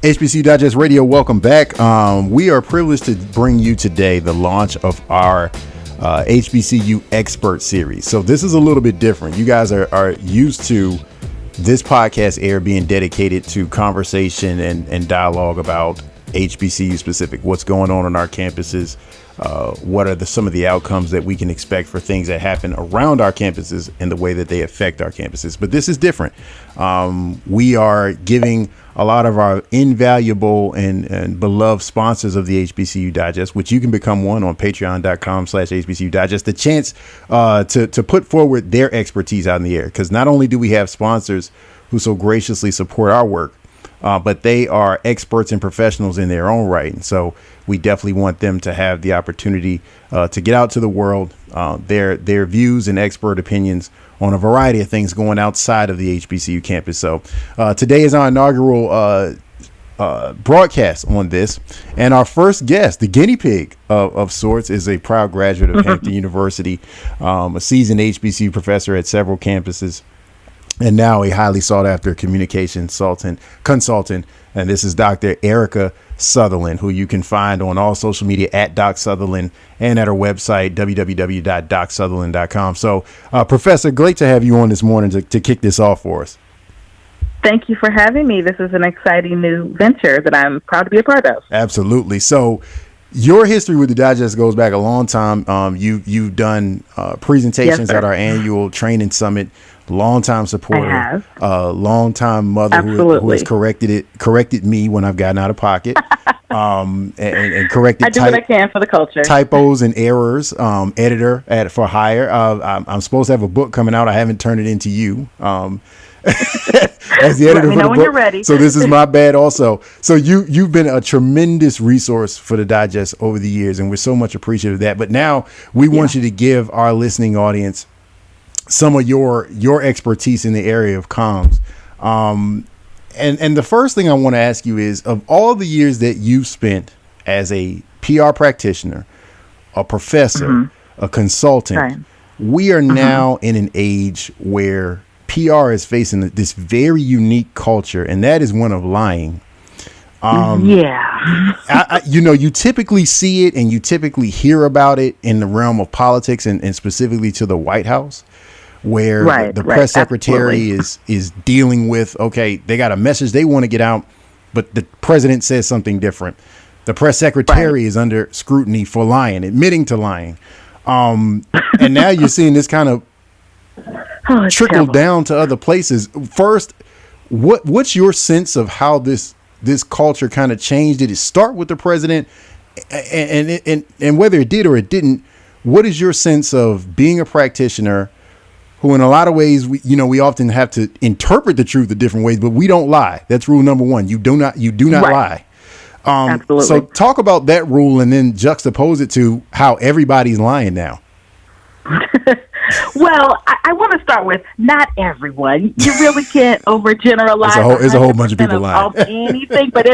HBCU Digest Radio, welcome back. We are privileged to bring you today the launch of our HBCU Experts Series. So this is a little bit different. You guys are used to this podcast air being dedicated to conversation and dialogue about HBCU specific, what's going on our campuses, what are some of the outcomes that we can expect for things that happen around our campuses and the way that they affect our campuses. But this is different. We are giving a lot of our invaluable and beloved sponsors of the HBCU Digest, which you can become one on patreon.com/HBCU Digest, the chance to put forward their expertise out in the air. Because not only do we have sponsors who so graciously support our work, but they are experts and professionals in their own right. And so we definitely want them to have the opportunity to get out to the world, their views and expert opinions on a variety of things going outside of the HBCU campus. So today is our inaugural broadcast on this. And our first guest, the guinea pig of sorts, is a proud graduate of Hampton University, a seasoned HBCU professor at several campuses, and now a highly sought after communication consultant. And this is Dr. Erica Southerland, who you can find on all social media at Doc Southerland and at our website, www.docsutherland.com. So, Professor, great to have you on this morning to kick this off for us. Thank you for having me. This is an exciting new venture that I'm proud to be a part of. Absolutely. So, your history with the Digest goes back a long time. You've done presentations at our annual training summit. Long-time supporter, long-time mother who has corrected me when I've gotten out of pocket, and corrected. I do what I can for the culture. Typos and errors. Editor for hire. I'm supposed to have a book coming out. I haven't turned it into you. As the editor Let me for know the when book. You're ready. So this is my bad also. So you've been a tremendous resource for the Digest over the years, and we're so much appreciative of that. But now we want you to give our listening audience some of your expertise in the area of comms. And the first thing I want to ask you is, of all the years that you've spent as a PR practitioner, a professor, a consultant, we are now in an age where PR is facing this very unique culture, and that is one of lying. You typically see it and you typically hear about it in the realm of politics and specifically to the White House, where the press secretary is dealing with, okay, they got a message they want to get out, but the president says something different. The press secretary is under scrutiny for lying, admitting to lying. And now you're seeing this kind of trickle down to other places. First, what's your sense of how this culture kind of changed? Did it start with the president? And whether it did or it didn't, what is your sense of being a practitioner who in a lot of ways, we often have to interpret the truth in different ways, but we don't lie. That's rule number one. You do not lie. Absolutely. So talk about that rule and then juxtapose it to how everybody's lying now. Well, I want to start with not everyone. You really can't overgeneralize. There's a whole bunch of people lying. Anything, but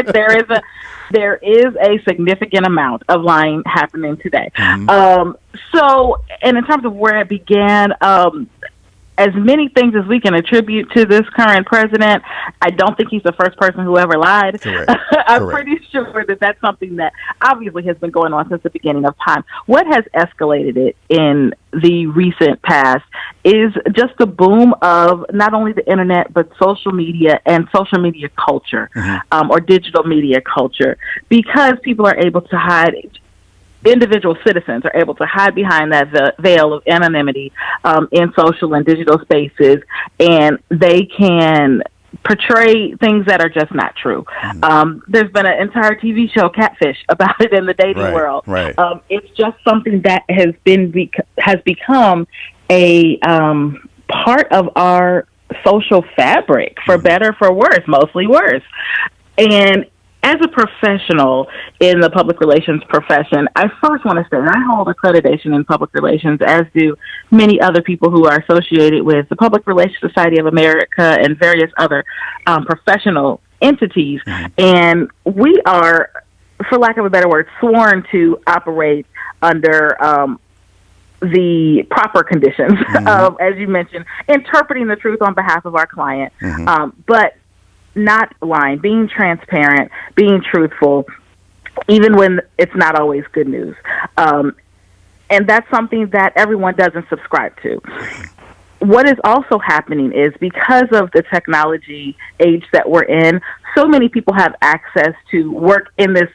there is a significant amount of lying happening today. So, and in terms of where it began, as many things as we can attribute to this current president, I don't think he's the first person who ever lied. I'm pretty sure that that's something that obviously has been going on since the beginning of time. What has escalated it in the recent past is just the boom of not only the internet, but social media and social media culture, or digital media culture, because people are able to hide. Individual citizens are able to hide behind that veil of anonymity in social and digital spaces, and they can portray things that are just not true. There's been an entire TV show, Catfish, about it in the dating world. It's just something that has become a part of our social fabric, for better, for worse, mostly worse. And as a professional in the public relations profession, I first want to say I hold accreditation in public relations, as do many other people who are associated with the Public Relations Society of America and various other professional entities. And we are, for lack of a better word, sworn to operate under the proper conditions of, as you mentioned, interpreting the truth on behalf of our client. But not lying, being transparent, being truthful, even when it's not always good news. And that's something that everyone doesn't subscribe to. What is also happening is because of the technology age that we're in, so many people have access to work in this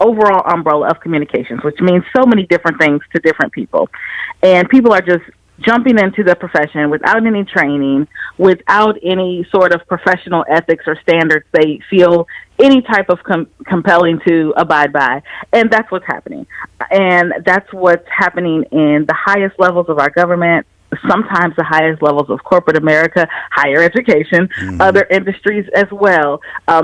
overall umbrella of communications, which means so many different things to different people. And people are just jumping into the profession without any training, without any sort of professional ethics or standards they feel any type of compelling to abide by. And that's what's happening. And that's what's happening in the highest levels of our government, sometimes the highest levels of corporate America, higher education, other industries as well,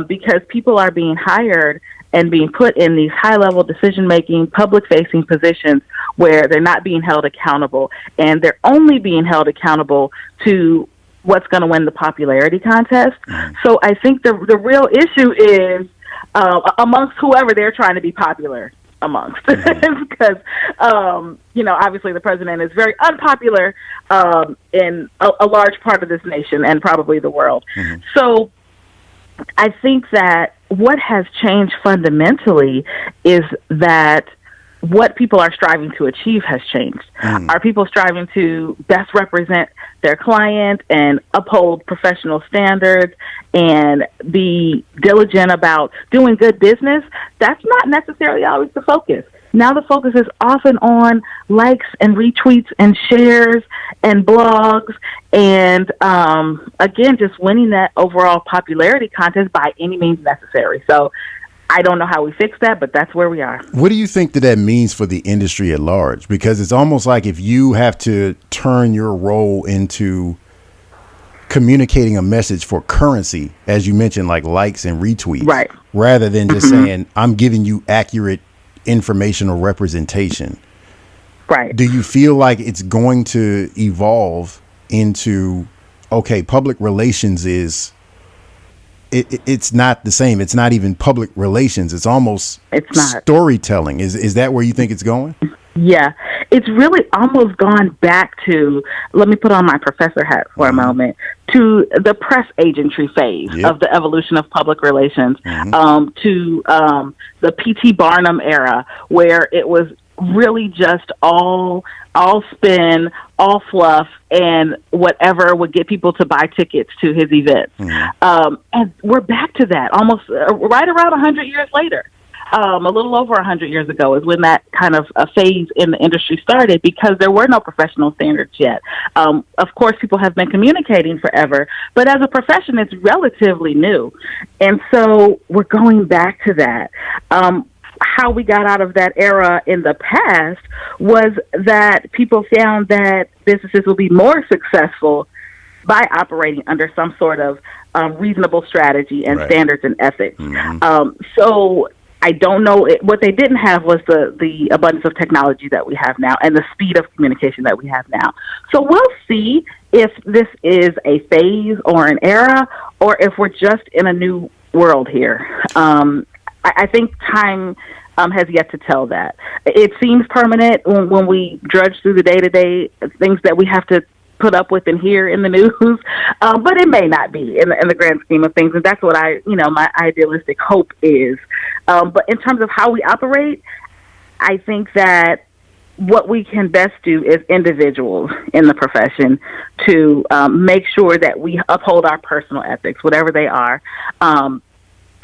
because people are being hired and being put in these high-level decision-making, public-facing positions where they're not being held accountable, and they're only being held accountable to what's going to win the popularity contest. So I think the real issue is amongst whoever they're trying to be popular amongst, because obviously the president is very unpopular in a large part of this nation and probably the world. So I think that what has changed fundamentally is that what people are striving to achieve has changed. Are people striving to best represent their client and uphold professional standards and be diligent about doing good business? That's not necessarily always the focus. Now the focus is often on likes and retweets and shares and blogs and, again, just winning that overall popularity contest by any means necessary. So I don't know how we fix that, but that's where we are. What do you think that means for the industry at large? Because it's almost like if you have to turn your role into communicating a message for currency, as you mentioned, like likes and retweets, right, rather than just saying, I'm giving you accurate information or representation. Right. Do you feel like it's going to evolve into, okay, public relations is, it's not the same. It's not even public relations. It's almost storytelling. Is that where you think it's going? Yeah, it's really almost gone back to, let me put on my professor hat for a moment, to the press agentry phase of the evolution of public relations, to the P.T. Barnum era, where it was really just all spin, all fluff, and whatever would get people to buy tickets to his events. And we're back to that almost right around 100 years later. A little over 100 years ago is when that kind of a phase in the industry started, because there were no professional standards yet. Of course, people have been communicating forever, but as a profession, it's relatively new. And so we're going back to that. How we got out of that era in the past was that people found that businesses will be more successful by operating under some sort of reasonable strategy and standards and ethics. So I don't know. What they didn't have was the abundance of technology that we have now and the speed of communication that we have now. So we'll see if this is a phase or an era, or if we're just in a new world here. I think time has yet to tell that. It seems permanent when we drudge through the day-to-day things that we have to put up with and hear in the news, but it may not be in the grand scheme of things, and that's what my idealistic hope is. But in terms of how we operate, I think that what we can best do is individuals in the profession to make sure that we uphold our personal ethics, whatever they are.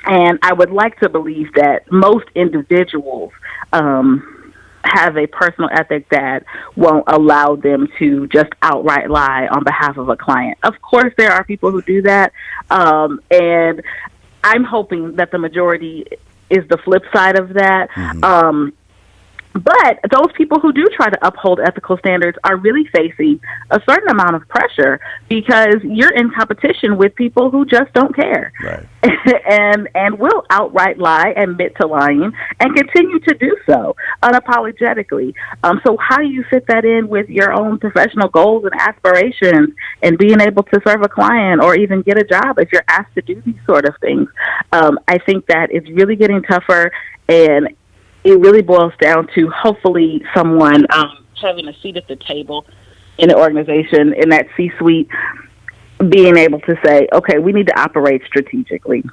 And I would like to believe that most individuals have a personal ethic that won't allow them to just outright lie on behalf of a client. Of course, there are people who do that, and I'm hoping that the majority is the flip side of that. But those people who do try to uphold ethical standards are really facing a certain amount of pressure, because you're in competition with people who just don't care, and will outright lie, admit to lying, and continue to do so unapologetically. So how do you fit that in with your own professional goals and aspirations and being able to serve a client or even get a job if you're asked to do these sort of things? I think that it's really getting tougher, and it really boils down to hopefully someone having a seat at the table in the organization, in that C-suite, being able to say, okay, we need to operate strategically.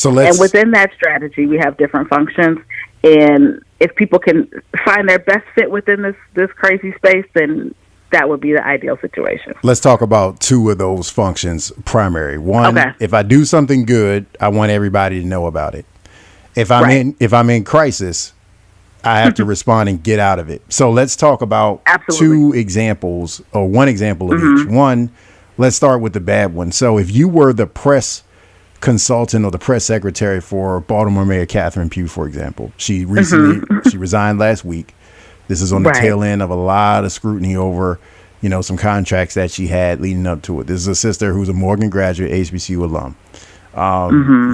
And within that strategy, we have different functions. And if people can find their best fit within this crazy space, then that would be the ideal situation. Let's talk about two of those functions primary. One, if I do something good, I want everybody to know about it. If I'm in crisis, I have to respond and get out of it. So let's talk about two examples, or one example of each. One, let's start with the bad one. So if you were the press consultant or the press secretary for Baltimore Mayor Catherine Pugh, for example, she recently she resigned last week. This is on the tail end of a lot of scrutiny over, some contracts that she had leading up to it. This is a sister who's a Morgan graduate, HBCU alum.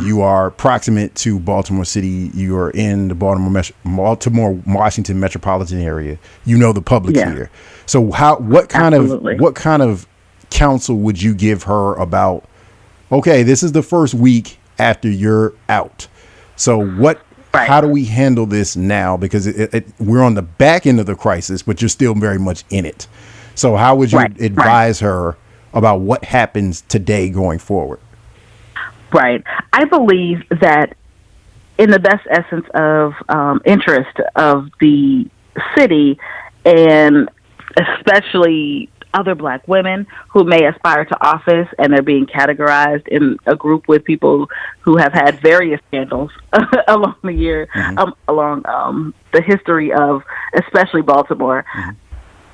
You are proximate to Baltimore City. You are in the Baltimore, Washington metropolitan area. You know the public here. So what kind of counsel would you give her about, okay, this is the first week after you're out. So how do we handle this now? Because we're on the back end of the crisis, but you're still very much in it. So how would you advise her about what happens today going forward? Right. I believe that in the best essence of interest of the city, and especially other Black women who may aspire to office and they're being categorized in a group with people who have had various scandals along the year, along the history of especially Baltimore.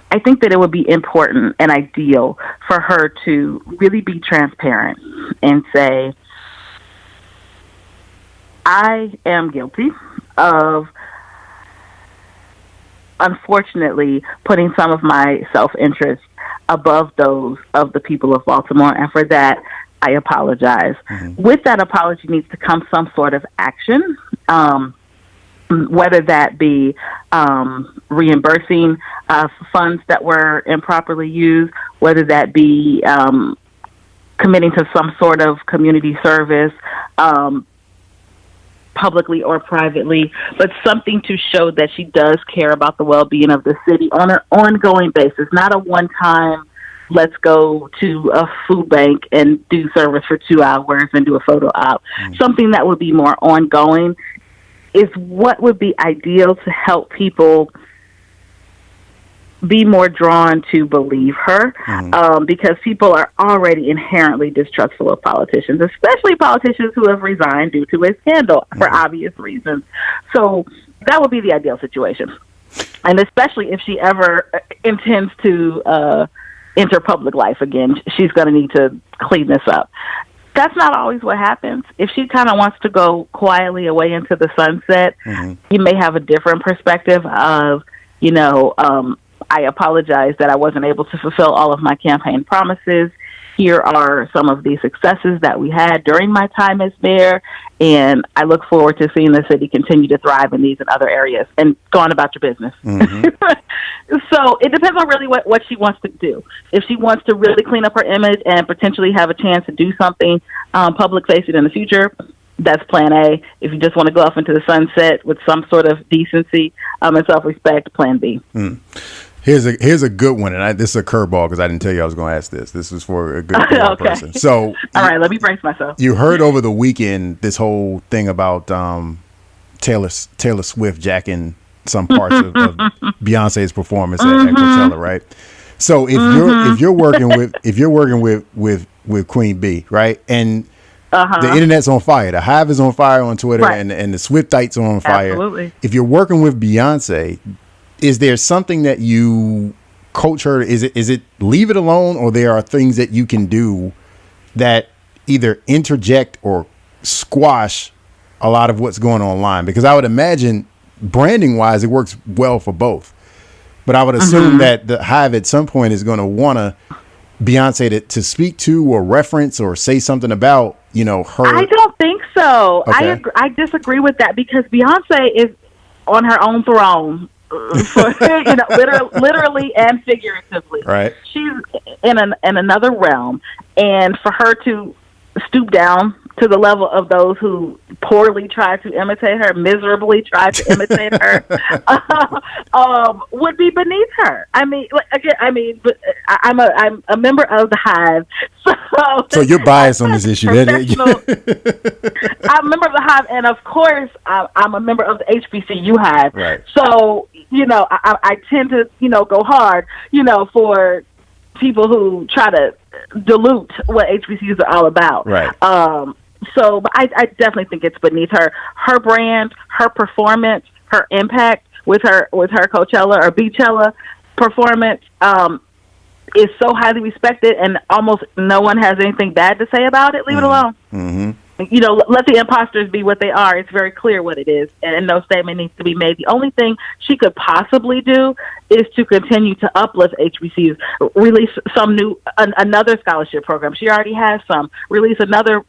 I think that it would be important and ideal for her to really be transparent and say, I am guilty of, unfortunately, putting some of my self-interest above those of the people of Baltimore, and for that, I apologize. With that apology needs to come some sort of action, whether that be reimbursing funds that were improperly used, whether that be committing to some sort of community service, publicly or privately, but something to show that she does care about the well-being of the city on an ongoing basis, not a one-time, let's go to a food bank and do service for 2 hours and do a photo op. Something that would be more ongoing is what would be ideal to help people be more drawn to believe her, because people are already inherently distrustful of politicians, especially politicians who have resigned due to a scandal for obvious reasons. So that would be the ideal situation. And especially if she ever intends to enter public life again, she's going to need to clean this up. That's not always what happens. If she kind of wants to go quietly away into the sunset, you may have a different perspective of, I apologize that I wasn't able to fulfill all of my campaign promises. Here are some of the successes that we had during my time as mayor, and I look forward to seeing the city continue to thrive in these and other areas, and go on about your business. So it depends on really what she wants to do. If she wants to really clean up her image and potentially have a chance to do something public-facing in the future, that's plan A. If you just want to go off into the sunset with some sort of decency and self-respect, plan B. Here's a good one, and this is a curveball because I didn't tell you I was going to ask this. This is for a good person. So, all right, let me brace myself. You heard over the weekend this whole thing about Taylor Swift jacking some parts of Beyonce's performance at Coachella, right? So if you're working with Queen B, right, and the internet's on fire, the Hive is on fire on Twitter, and the Swiftites are on fire. Absolutely. If you're working with Beyonce, is there something that you coach her? Is it leave it alone, or there are things that you can do that either interject or squash a lot of what's going on online? Because I would imagine branding wise, it works well for both. But I would assume that the Hive at some point is going to want Beyonce to speak to or reference or say something about, her. I don't think so. Okay. I disagree with that, because Beyonce is on her own throne. Literally and figuratively. Right. She's in another realm, and for her to stoop down to the level of those who poorly try to imitate her, miserably try to imitate her, would be beneath her. I mean, but I'm a member of the Hive, so you're biased on this issue. I'm a member of the Hive, and of course, I'm a member of the HBCU Hive. Right. So I tend to go hard for people who try to dilute what HBCUs are all about. Right. So, but I definitely think it's beneath her. Her brand, her performance, her impact with her Coachella or Beachella performance is so highly respected, and almost no one has anything bad to say about it. Leave it alone. Mm-hmm. Let the imposters be what they are. It's very clear what it is, and no statement needs to be made. The only thing she could possibly do is to continue to uplift HBCUs, release some another scholarship program. She already has some. Release another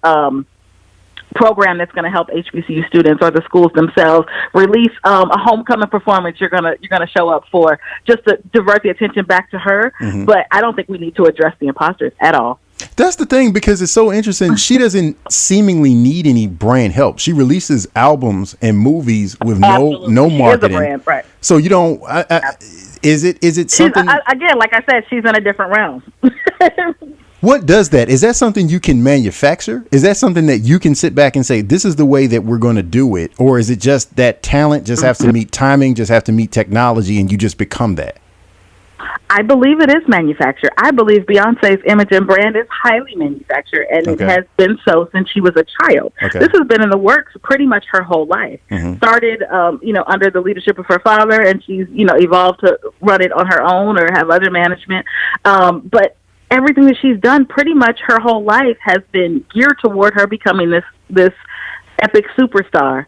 program that's going to help HBCU students or the schools themselves. Release a homecoming performance you're gonna show up for, just to divert the attention back to her. Mm-hmm. But I don't think we need to address the imposters at all. That's the thing, because it's so interesting. She doesn't seemingly need any brand help. She releases albums and movies with no marketing. She is a brand, right? So you don't. Is it something? Again, like I said, she's in a different realm. What does that? Is that something you can manufacture? Is that something that you can sit back and say, this is the way that we're going to do it? Or is it just that talent just has to meet timing, just have to meet technology, and you just become that? I believe it is manufactured. I believe Beyonce's image and brand is highly manufactured, and it has been so since she was a child. Okay. This has been in the works pretty much her whole life. Mm-hmm. Started, under the leadership of her father, and she's, evolved to run it on her own or have other management. But everything that she's done pretty much her whole life has been geared toward her becoming this epic superstar.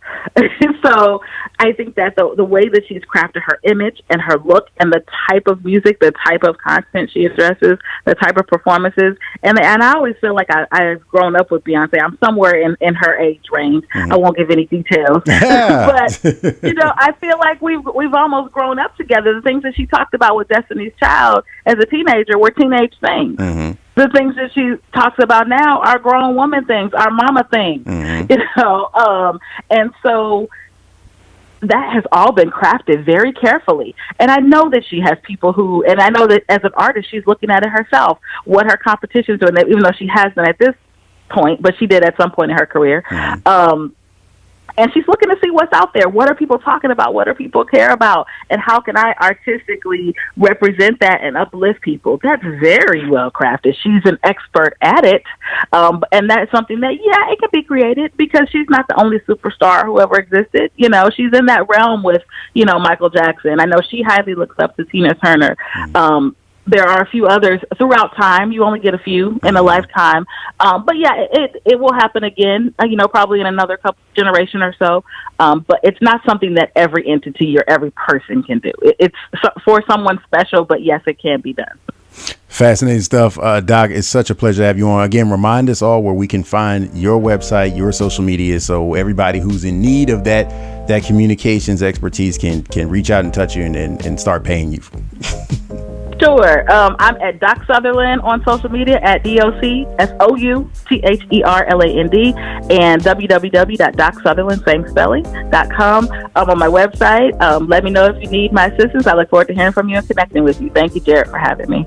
So I think that the way that she's crafted her image and her look and the type of music, the type of content she addresses, the type of performances, and I always feel like I've grown up with Beyonce. I'm somewhere in her age range. Mm-hmm. I won't give any details. But, I feel like we've almost grown up together. The things that she talked about with Destiny's Child as a teenager were teenage things. Mm-hmm. The things that she talks about now are grown woman things, are mama things, mm-hmm. And so that has all been crafted very carefully. And I know that she has people and I know that as an artist, she's looking at it herself, what her competition's doing, even though she hasn't at this point, but she did at some point in her career. Mm-hmm. And she's looking to see what's out there. What are people talking about? What do people care about? And how can I artistically represent that and uplift people? That's very well crafted. She's an expert at it. And that's something that, it can be created, because she's not the only superstar who ever existed. She's in that realm with, Michael Jackson. I know she highly looks up to Tina Turner. Mm-hmm. There are a few others throughout time. You only get a few in a lifetime. But it will happen again, probably in another couple generation or so. But it's not something that every entity or every person can do. It's for someone special, but yes, it can be done. Fascinating stuff. Doc, it's such a pleasure to have you on. Again, remind us all where we can find your website, your social media, so everybody who's in need of that communications expertise can reach out and touch you and start paying you. Sure. I'm at Doc Southerland on social media, at DOCSOUTHERLAND, and www.DocSutherland.com. I'm on my website. Let me know if you need my assistance. I look forward to hearing from you and connecting with you. Thank you, Jared, for having me.